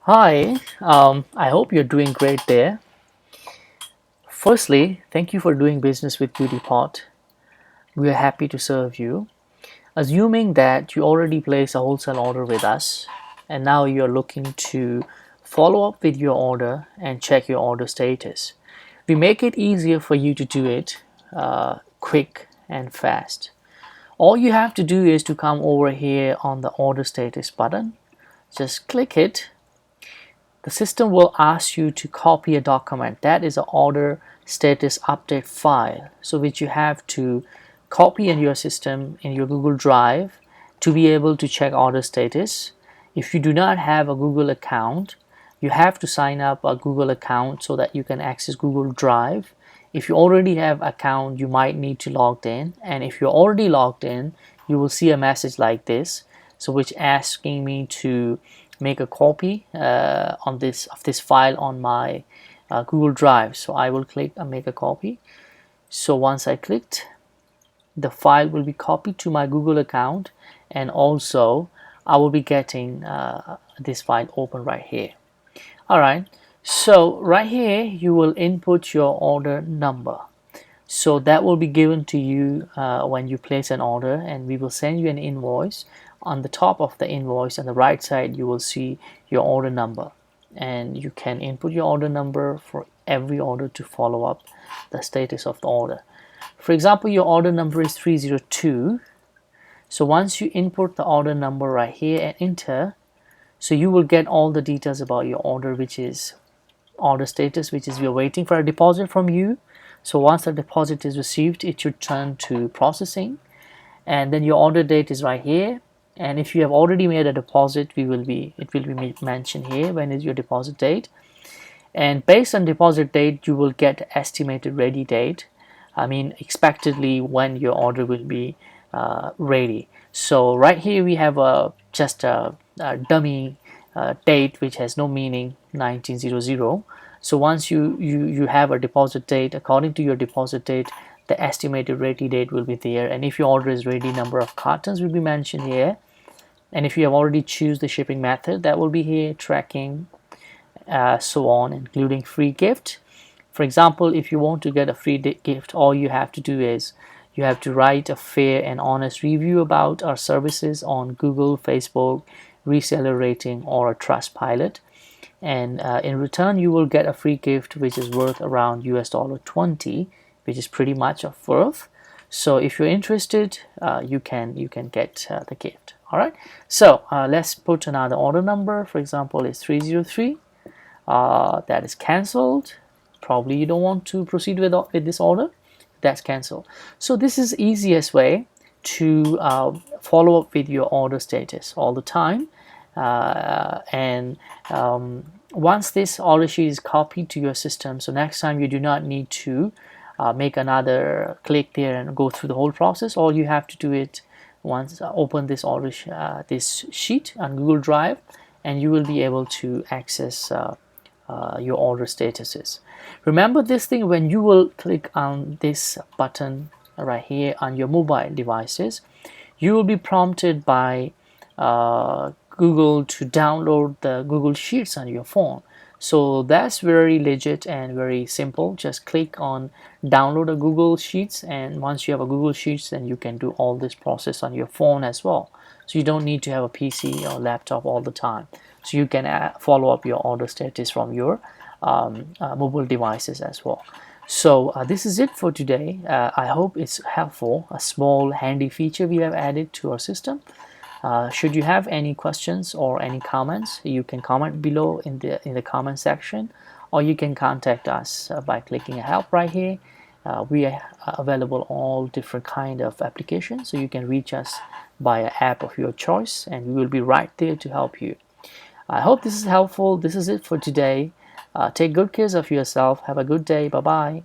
Hi, I hope you're doing great there. Firstly, thank you for doing business with BeautyPot. We are happy to serve you. Assuming that you already placed a wholesale order with us and now you're looking to follow up with your order and check your order status, we make it easier for you to do it quick and fast. All you have to do is to come over here on the order status button, just click it. The system will ask you to copy a document that is an order status update file, so which you have to copy in your system in your Google Drive to be able to check order status. If you do not have a Google account, you have to sign up a Google account so that you can access Google Drive. If you already have account, you might need to log in, and if you're already logged in, you will see a message like this, so which asking me to make a copy on this file on my Google Drive. So I will click make a copy. So once I clicked, the file will be copied to my Google account, and also I will be getting this file open right here. All right, so right here you will input your order number. So that will be given to you when you place an order, and we will send you an invoice. On the top of the invoice on the right side you will see your order number, and you can input your order number for every order to follow up the status of the order. For example, your order number is 302. So once you input the order number right here and enter, so you will get all the details about your order, which is order status, which is we are waiting for a deposit from you. So once the deposit is received, it should turn to processing, and then your order date is right here. And if you have already made a deposit, it will be mentioned here when is your deposit date, and based on deposit date you will get estimated ready date. I mean expectedly when your order will be ready. So right here we have just a dummy date which has no meaning, 1900. So once you have a deposit date, according to your deposit date the estimated ready date will be there, and if your order is ready, number of cartons will be mentioned here, and if you have already choose the shipping method, that will be here, tracking, so on, including free gift. For example, if you want to get a free gift, all you have to do is you have to write a fair and honest review about our services on Google, Facebook, reseller rating, or a trust pilot, and in return you will get a free gift which is worth around $20, which is pretty much of worth. So if you're interested, you can get the gift. All right, so let's put another order number. For example, it's 303. That is cancelled. Probably you don't want to proceed with this order. That's cancelled. So this is easiest way to follow up with your order status all the time. And once this order sheet is copied to your system, so next time you do not need to make another click there and go through the whole process. All you have to do is once open this order this sheet on Google Drive, and you will be able to access your order statuses. Remember this thing, when you will click on this button right here on your mobile devices, you will be prompted by Google to download the Google Sheets on your phone. So that's very legit and very simple. Just click on download a Google Sheets, and once you have a Google Sheets, then you can do all this process on your phone as well. So you don't need to have a PC or laptop all the time. So you can follow up your order status from your mobile devices as well. So this is it for today. I hope it's helpful, a small handy feature we have added to our system. Should you have any questions or any comments, you can comment below in the comment section, or you can contact us by clicking help right here. We are available all different kind of applications, so you can reach us by an app of your choice, and we will be right there to help you. I hope this is helpful. This is it for today. Take good care of yourself. Have a good day. Bye bye.